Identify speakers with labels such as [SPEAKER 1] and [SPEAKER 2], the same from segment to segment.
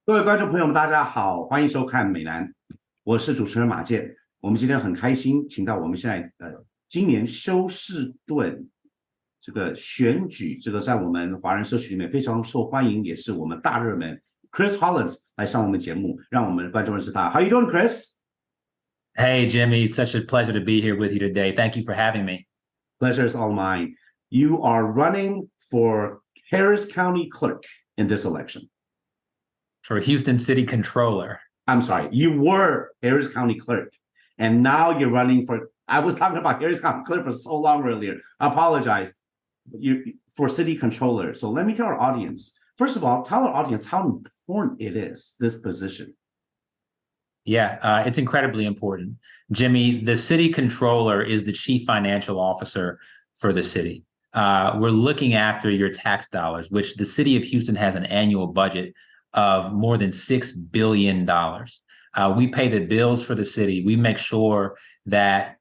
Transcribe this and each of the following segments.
[SPEAKER 1] 各位观众朋友们，大家好，欢迎收看美男，我是主持人马健。我们今天很开心，请到我们现在今年休士顿这个选举，这个在我们华人社区里面非常受欢迎，也是我们大热门 Chris Hollins 来上我们节目，让我们观众认识他。How you doing, Chris?
[SPEAKER 2] Hey, Jimmy, it's such a pleasure to be here with you today. Thank you for having me.
[SPEAKER 1] Pleasure is all mine. You are running for Harris County Clerk in this election.
[SPEAKER 2] For Houston City Controller.
[SPEAKER 1] I'm sorry, you were Harris County Clerk, and now you're running for, I was talking about Harris County Clerk for so long earlier. I apologize. For City Controller. So let me tell our audience, first of all, tell our audience how important it is, this position.
[SPEAKER 2] Yeah, it's incredibly important. Jimmy, the City Controller is the Chief Financial Officer for the city. We're looking after your tax dollars, which the city of Houston has an annual budget of more than $6 billion. We pay the bills for the city. We make sure that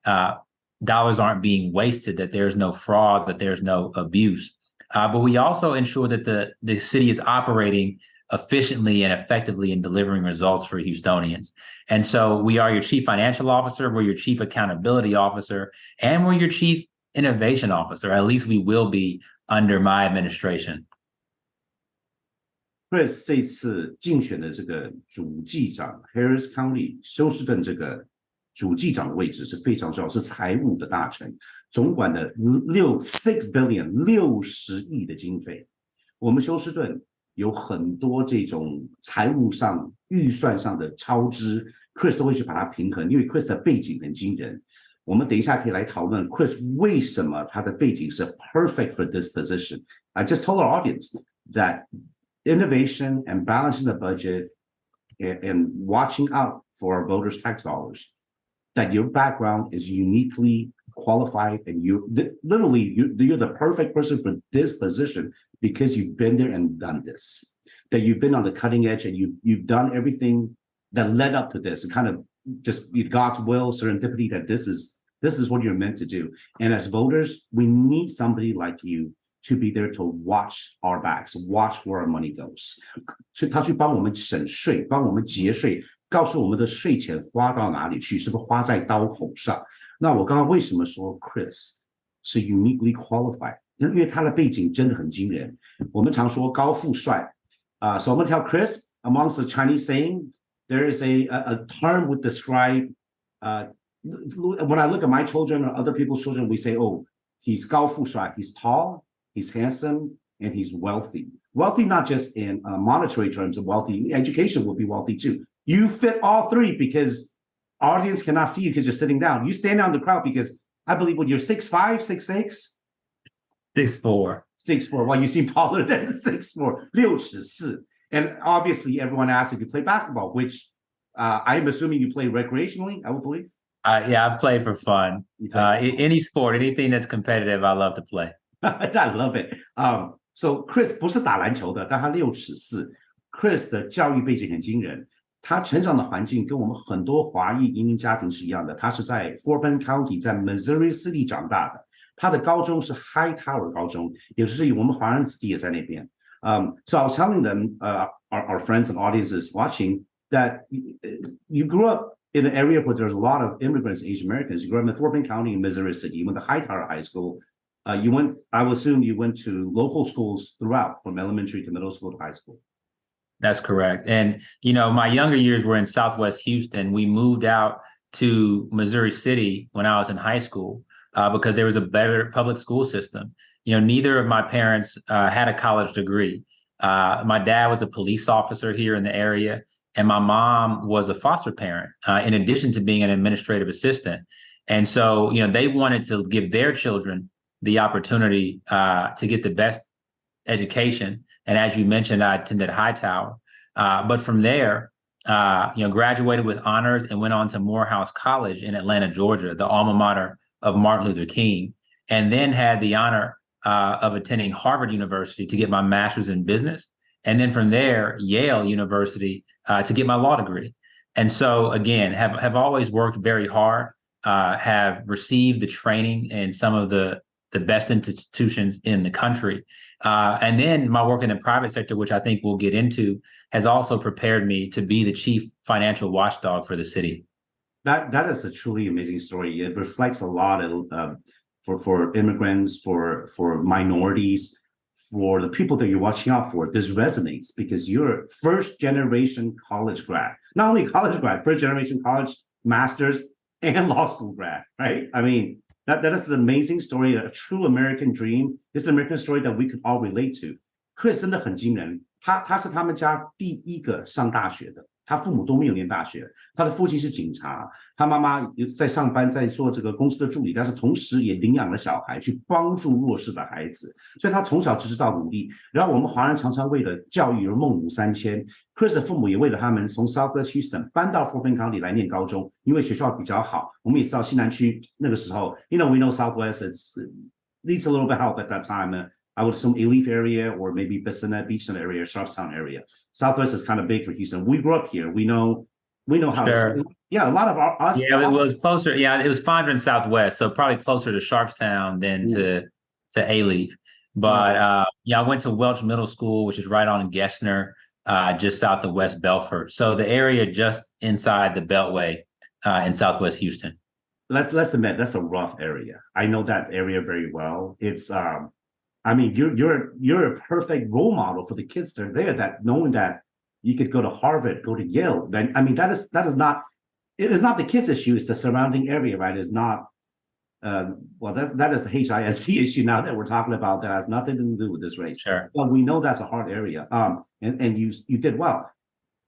[SPEAKER 2] dollars aren't being wasted, that there's no fraud, that there's no abuse. But we also ensure that the city is operating efficiently and effectively in delivering results for Houstonians. And so we are your chief financial officer, we're your chief accountability officer, and we're your chief innovation officer. At least we will be under my administration.
[SPEAKER 1] Chris 这次竞选的这个主计长 Harris County 休斯顿这个主计长的位置是非常重要，是财务的大臣，总管的6 billion 60亿的经费。我们休斯顿有很多这种财务上预算上的超支 ，Chris 都会去把它平衡，因为 Chris 的背景很惊人。我们等一下可以来讨论 Chris 为什么他的背景是 perfect for this position. I just told our audience that innovation and balancing the budget and watching out for our voters' tax dollars, that your background is uniquely qualified and you're the perfect person for this position because you've been there and done this, that you've been on the cutting edge and you've done everything that led up to this and kind of just God's will, serendipity, that this is what you're meant to do. And as voters, we need somebody like you to be there to watch our backs, watch where our money goes. 他去帮我们省税，帮我们节税，告诉我们的税钱花到哪里去，是不是花在刀口上？那我刚刚为什么说 Chris 是 uniquely qualified？ 因为他的背景真的很惊人。我们常说高富帅so I'm going to tell Chris, amongst the Chinese saying, there is a term would describe when I look at my children or other people's children, we say, oh, he's 高富帅, he's tall, he's handsome, and he's wealthy. Wealthy not just in monetary terms of wealthy, education will be wealthy too. You fit all three because audience cannot see you because you're sitting down. You stand out in the crowd because I believe when you're 6'5", 6'6",
[SPEAKER 2] 6'4".
[SPEAKER 1] 6'4". Well, you seem taller than 6'4", 6'4". And obviously everyone asks if you play basketball, which I'm assuming you play recreationally, I would believe.
[SPEAKER 2] Yeah, I play for fun. Any sport, anything that's competitive, I love to play.
[SPEAKER 1] I love it. So Chris 不是打篮球的，但他6'4". Chris 的教育背景很惊人，他成长的环境跟我们很多华裔移民家庭是一样的。他是在 Fort Bend County， 在 Missouri City 长大的。他的高中是 High Tower 高中，也就是我们华人子弟也在那边。So I was telling them, our friends and audiences watching, that you grew up in an area where there's a lot of immigrants, Asian Americans. You grew up in Fort Bend County in Missouri City. You went to High Tower High School. I would assume you went to local schools throughout, from elementary to middle school to high school.
[SPEAKER 2] That's correct. And, my younger years were in Southwest Houston. We moved out to Missouri City when I was in high school because there was a better public school system. Neither of my parents had a college degree. My dad was a police officer here in the area, and my mom was a foster parent, in addition to being an administrative assistant. And so, they wanted to give their children the opportunity to get the best education. And as you mentioned, I attended High Tower. But from there, graduated with honors and went on to Morehouse College in Atlanta, Georgia, the alma mater of Martin Luther King, and then had the honor of attending Harvard University to get my master's in business. And then from there, Yale University to get my law degree. And so, again, have always worked very hard, have received the training and some of the the best institutions in the country. And then my work in the private sector, which I think we'll get into, has also prepared me to be the chief financial watchdog for the city.
[SPEAKER 1] That is a truly amazing story. It reflects a lot of for immigrants, for minorities, for the people that you're watching out for. This resonates because you're first generation college grad, not only college grad, first generation college, master's, and law school grad, right? I mean, that is an amazing story, a true American dream. It's an American story that we could all relate to. Chris 真的很惊人，他是他们家第一个上大学的。他父母都没有念大学，他的父亲是警察，他妈妈在上班，在做这个公司的助理，但是同时也领养了小孩，去帮助弱势的孩子，所以他从小就知道努力。然后我们华人常常为了教育而孟母三迁 ，Chris 的父母也为了他们从 Southwest Houston 搬到 Fort Bend County 来念高中，因为学校比较好。我们也知道西南区那个时候 ，we know Southwest needs a little bit help at that time. I would assume Alief area or maybe Bissonnette, Beachland area, Sharpstown area. Southwest is kind of big for Houston. We grew up here. We know how.
[SPEAKER 2] Sure.
[SPEAKER 1] Yeah, a lot of us.
[SPEAKER 2] Yeah, it was closer. Yeah, it was Fondren Southwest, so probably closer to Sharpstown than to Alief. But I went to Welch Middle School, which is right on Gessner, just south of West Belfort. So the area just inside the Beltway in Southwest Houston.
[SPEAKER 1] Let's admit that's a rough area. I know that area very well. It's I mean, you're a perfect role model for the kids that are there, that knowing that you could go to Harvard, go to Yale. Then I mean, that is not, it is not the kids' issue, it's the surrounding area, right? It's not that is a HISD issue now that we're talking about that has nothing to do with this race.
[SPEAKER 2] Sure.
[SPEAKER 1] But we know that's a hard area. And you did well.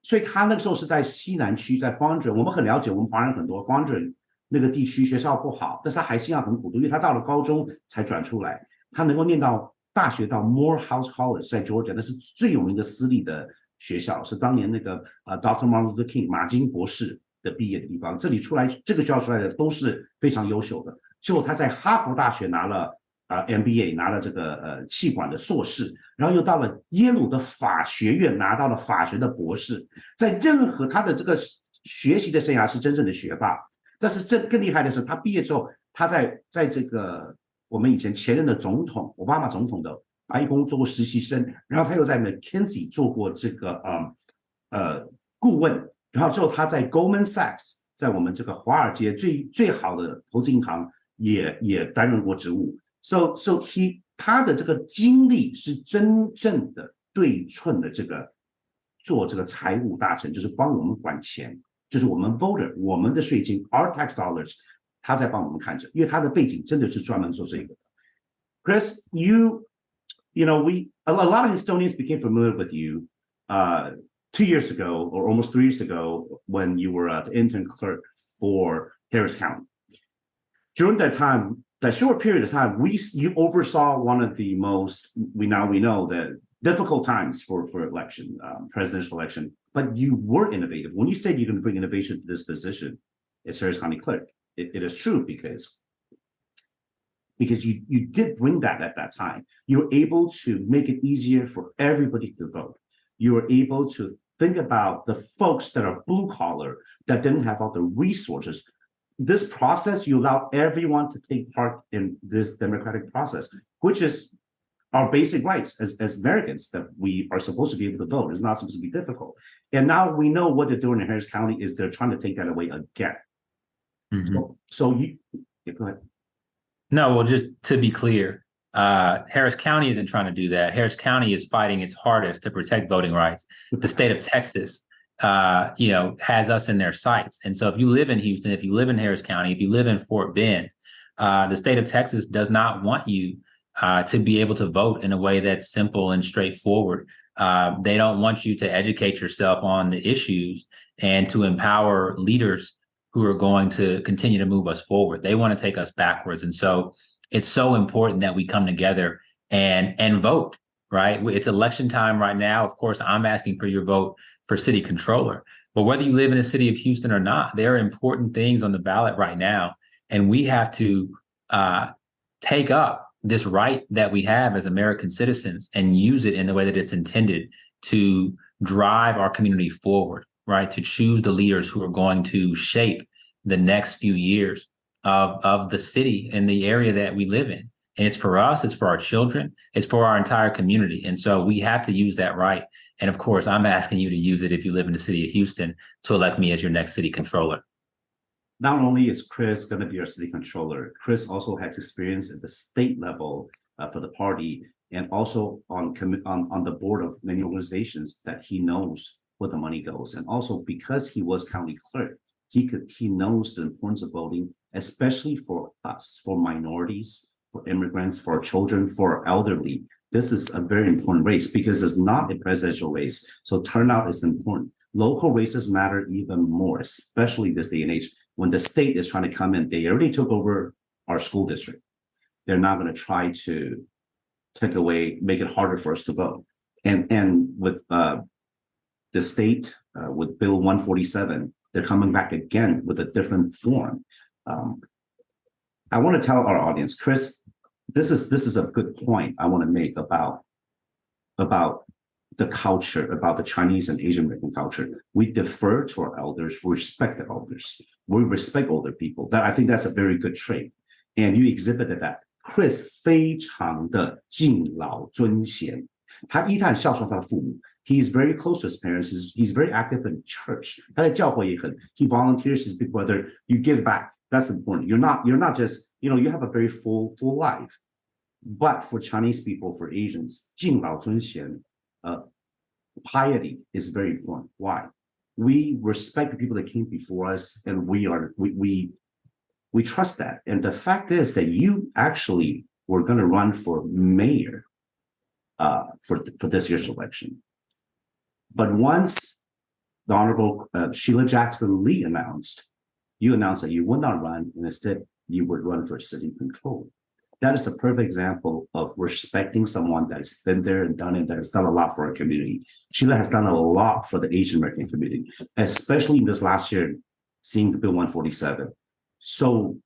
[SPEAKER 1] 所以他那个时候是在西南区，在 Fondren， 我们很了解，我们华人很多 Fondren 那个地区学校不好，但是他还是要很苦读，因为他到了高中才转出来。他能够念到大学，到 Morehouse College 在 Georgia， 那是最有名的私立的学校，是当年那个Dr. Martin Luther King 马丁博士的毕业的地方。这里出来，这个学校出来的都是非常优秀的。结果他在哈佛大学拿了MBA， 拿了这个企管的硕士，然后又到了耶鲁的法学院拿到了法学的博士。在任何他的这个学习的生涯是真正的学霸。但是这更厉害的是，他毕业之后，他在这个我们以前前任的总统奥巴马总统的白宫做过实习生，然后他又在 McKinsey 做过这个顾问，然后之后他在 Goldman Sachs 在我们这个华尔街最好的投资银行也担任过职务。So他的这个经历是真正的对称的这个做这个财务大臣，就是帮我们管钱，就是我们 voter 我们的税金 our tax dollars。他在帮我们看着，因为他的背景真的是专门做这个的。Chris, you know, a lot of Houstonians became familiar with you 2 years ago or almost 3 years ago when you were the intern clerk for Harris County. During that time, that short period of time, you oversaw one of the most we know the difficult times for election, presidential election. But you were innovative. When you said you're going to bring innovation to this position, as Harris County clerk. It is true because you did bring that at that time. You were able to make it easier for everybody to vote. You were able to think about the folks that are blue collar that didn't have all the resources. This process, you allow everyone to take part in this democratic process, which is our basic rights as Americans, that we are supposed to be able to vote. It's not supposed to be difficult. And now we know what they're doing in Harris County is they're trying to take that away again. Mm-hmm. So go ahead.
[SPEAKER 2] No, well, just to be clear, Harris County isn't trying to do that. Harris County is fighting its hardest to protect voting rights. The state of Texas, has us in their sights. And so if you live in Houston, if you live in Harris County, if you live in Fort Bend, the state of Texas does not want you to be able to vote in a way that's simple and straightforward. They don't want you to educate yourself on the issues and to empower leaders who are going to continue to move us forward. They want to take us backwards. And so it's so important that we come together and vote, right? It's election time right now. Of course, I'm asking for your vote for city controller. But whether you live in the city of Houston or not, there are important things on the ballot right now. And we have to take up this right that we have as American citizens and use it in the way that it's intended to drive our community forward. Right, to choose the leaders who are going to shape the next few years of the city and the area that we live in. And it's for us, it's for our children, it's for our entire community. And so we have to use that right. And of course, I'm asking you to use it if you live in the city of Houston to elect me as your next city controller.
[SPEAKER 1] Not only is Chris going to be our city controller, Chris also has experience at the state level for the party, and also on the board of many organizations that he knows where the money goes. And also because he was county clerk, he knows the importance of voting, especially for us, for minorities, for immigrants, for children, for elderly. This is a very important race because it's not a presidential race. So turnout is important. Local races matter even more, especially this day and age when the state is trying to come in. They already took over our school district. They're not going to try to take away, make it harder for us to vote. And with the state, with Bill 147, they're coming back again with a different form. I want to tell our audience, Chris, this is a good point I want to make about the culture, about the Chinese and Asian American culture. We defer to our elders, we respect the elders, we respect older people. I think that's a very good trait. And you exhibited that. Chris 非常的敬老尊贤，他一旦孝顺他的父母。He is very close to his parents. He's very active in church. 他在教会也很, he volunteers his big brother. You give back. That's important. You're not just, you have a very full life. But for Chinese people, for Asians, 敬老尊贤, piety is very important. Why? We respect the people that came before us, and we trust that. And the fact is that you actually were going to run for mayor for this year's election. But once the Honorable Sheila Jackson Lee you announced that you would not run, and instead you would run for city control. That is a perfect example of respecting someone that has been there and done it, that has done a lot for our community. Sheila has done a lot for the Asian American community, especially in this last year, seeing the Bill 147. So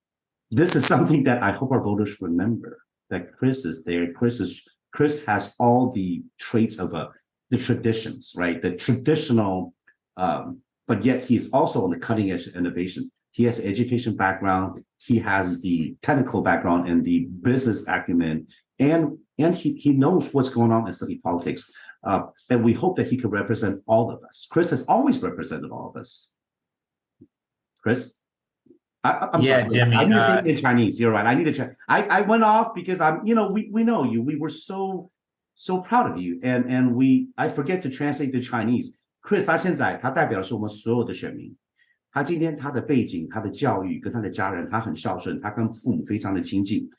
[SPEAKER 1] this is something that I hope our voters remember, that Chris is there. Chris has all the traits of the traditions, right? The traditional, but yet he's also on the cutting edge of innovation. He has an education background, he has the technical background and the business acumen, and he knows what's going on in city politics. And we hope that he can represent all of us. Chris has always represented all of us. Chris? I'm sorry,
[SPEAKER 2] Jimmy.
[SPEAKER 1] I need to say it in Chinese. You're right. I need to check. I went off because we know you. We were so proud of you, and I forget to translate to Chinese. Chris 他现在他代表的是我们所有的选民。他今天他的背景、他的教育跟他的家人，他很孝顺，他跟父母非常的亲近。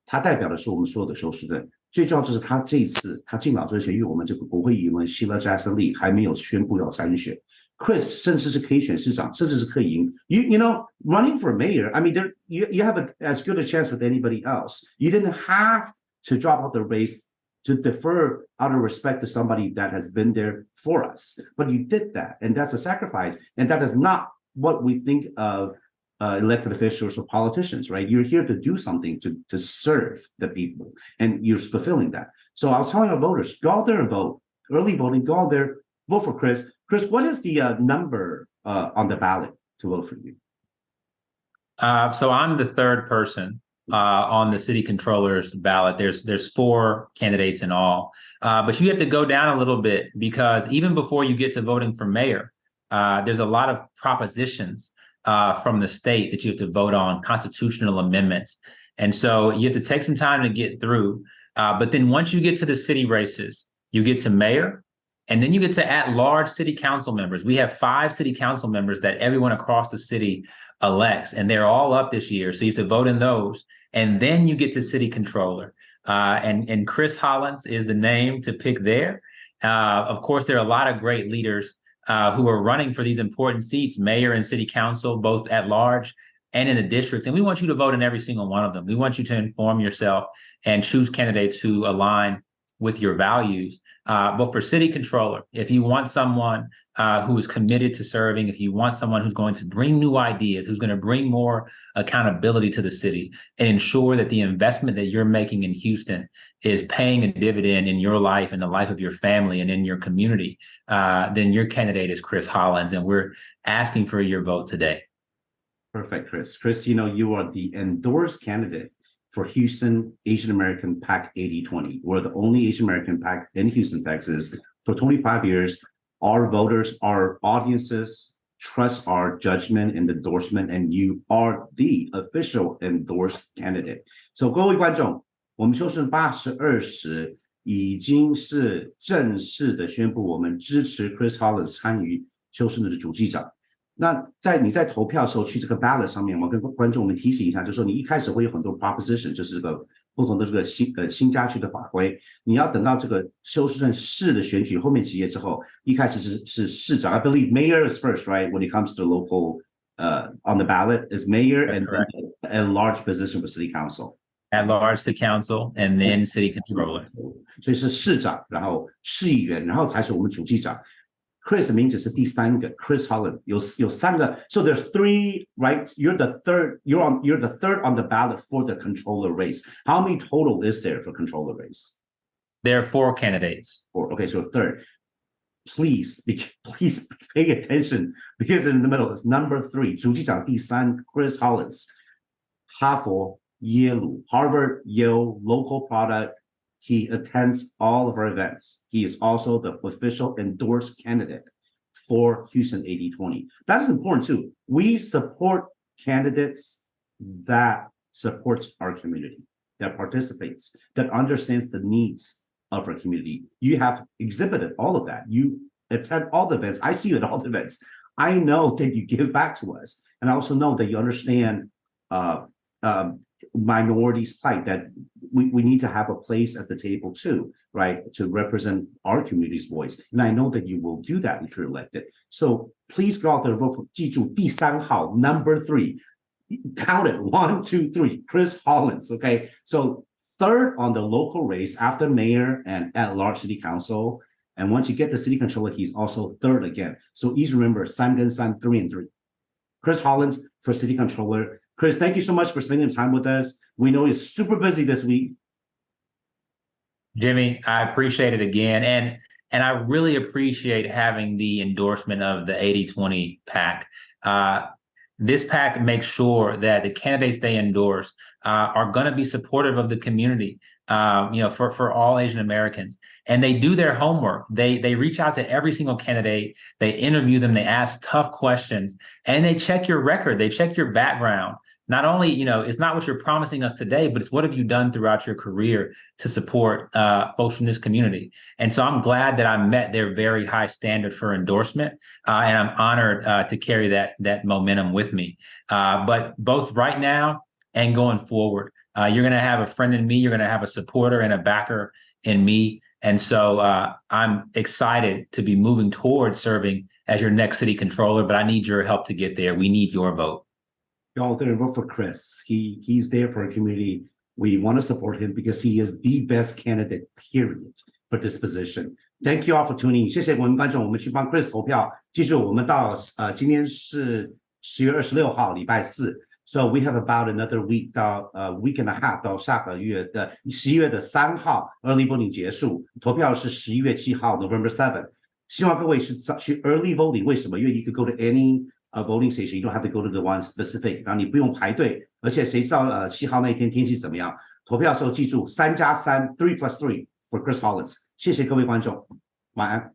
[SPEAKER 1] 他代表的是我们所有的休士顿。最重要就是他这一次他敬老尊贤，因为我们这个国会议员 Sheila Jackson Lee 还没有宣布要参选。Chris 甚至是可以选市长，甚至是可以赢。You know, running for mayor, I mean, you have as good a chance with anybody else. You didn't have to drop out the race to defer out of respect to somebody that has been there for us. But you did that, and that's a sacrifice. And that is not what we think of elected officials or politicians, right? You're here to do something to serve the people, and you're fulfilling that. So I was telling our voters, go out there and vote. Early voting, go out there, vote for Chris. Chris, what is the number on the ballot to vote for you?
[SPEAKER 2] So I'm the third person on the city controller's ballot. There's 4 candidates in all, but you have to go down a little bit because even before you get to voting for mayor, there's a lot of propositions from the state that you have to vote on, constitutional amendments. And so you have to take some time to get through. But then once you get to the city races, you get to mayor, and then you get to at-large city council members. We have 5 city council members that everyone across the city elects, and they're all up this year. So you have to vote in those. And then you get to city controller. And Chris Hollins is the name to pick there. Of course, there are a lot of great leaders who are running for these important seats, mayor and city council, both at large and in the districts. And we want you to vote in every single one of them. We want you to inform yourself and choose candidates who align with your values. But for city controller, if you want someone who is committed to serving, if you want someone who's going to bring new ideas, who's going to bring more accountability to the city and ensure that the investment that you're making in Houston is paying a dividend in your life and the life of your family and in your community, then your candidate is Chris Hollins, and we're asking for your vote today.
[SPEAKER 1] Perfect, Chris. Chris, you are the endorsed candidate for Houston Asian American PAC 8020. We're the only Asian American PAC in Houston, Texas. For 25 years, our voters, our audiences trust our judgment and endorsement, and you are the official endorsed candidate. So 各位观众，我们休士顿82时已经是正式的宣布，我们支持 Chris Hollins 参与休士顿的主计长。那你在投票的时候去这个 ballot 上面，我跟观众们提醒一下，就是说你一开始会有很多 proposition， 就是这个不同的这个新家区的法规，你要等到这个休士顿市的选举后面几页之后，一开始是市长 ，I believe mayor is first, right? When it comes to local, on the ballot is mayor and a large position for city council.
[SPEAKER 2] At large city council and then city controller.
[SPEAKER 1] 所以是市长，然后市议员，然后才是我们主计长。Chris 的名字是第三个 ，Chris Hollins 有三个 ，so there's three, right? You're the third on the ballot for the controller race. How many total is there for controller race?
[SPEAKER 2] There are 4 candidates.
[SPEAKER 1] Okay, so third. Please pay attention because in the middle is number 3, 主计长第三 Chris Hollins, 哈佛、耶鲁、Harvard, Yale, local product. He attends all of our events. He is also the official endorsed candidate for Houston 8020. That's important too. We support candidates that supports our community, that participates, that understands the needs of our community. You have exhibited all of that. You attend all the events. I see you at all the events. I know that you give back to us. And I also know that you understand minorities' plight, that we need to have a place at the table too, right, to represent our community's voice. And I know that you will do that if you're elected. So please go out there and vote for 记住第三号 number 3. Count it 1, 2, 3. Chris Hollins. Okay, so third on the local race after mayor and at-large city council. And once you get the city controller, he's also third again. So easy remember 3跟3, 3 and 3. Chris Hollins for city controller. Chris, thank you so much for spending time with us. We know you're super busy this week.
[SPEAKER 2] Jimmy, I appreciate it again. And I really appreciate having the endorsement of the 8020 PAC. This PAC makes sure that the candidates they endorse are going to be supportive of the community, for all Asian Americans. And they do their homework. They reach out to every single candidate. They interview them. They ask tough questions. And they check your record. They check your background. Not only, it's not what you're promising us today, but it's what have you done throughout your career to support folks from this community. And so I'm glad that I met their very high standard for endorsement, and I'm honored to carry that momentum with me. But both right now and going forward, you're going to have a friend in me, you're going to have a supporter and a backer in me. And so I'm excited to be moving towards serving as your next city controller, but I need your help to get there. We need your vote.
[SPEAKER 1] Go out there and vote for Chris. He's there for our community. We want to support him because he is the best candidate, period, for this position. Thank you all for tuning in. 谢谢我们观众，我们去帮 Chris 投票。记住，我们到今天是10月26号，礼拜四。So we have about another week 到week and a half 到下个月的11月3号 early voting 结束，投票是11月7号 November 7th。希望各位是去 early voting， 为什么？因为you could go to any voting station, you don't have to go to the one specific. 然后你不用排队，而且谁知道7号那一天天气怎么样？投票的时候记住3+3 3+3 for Chris Hollins。谢谢各位观众，晚安。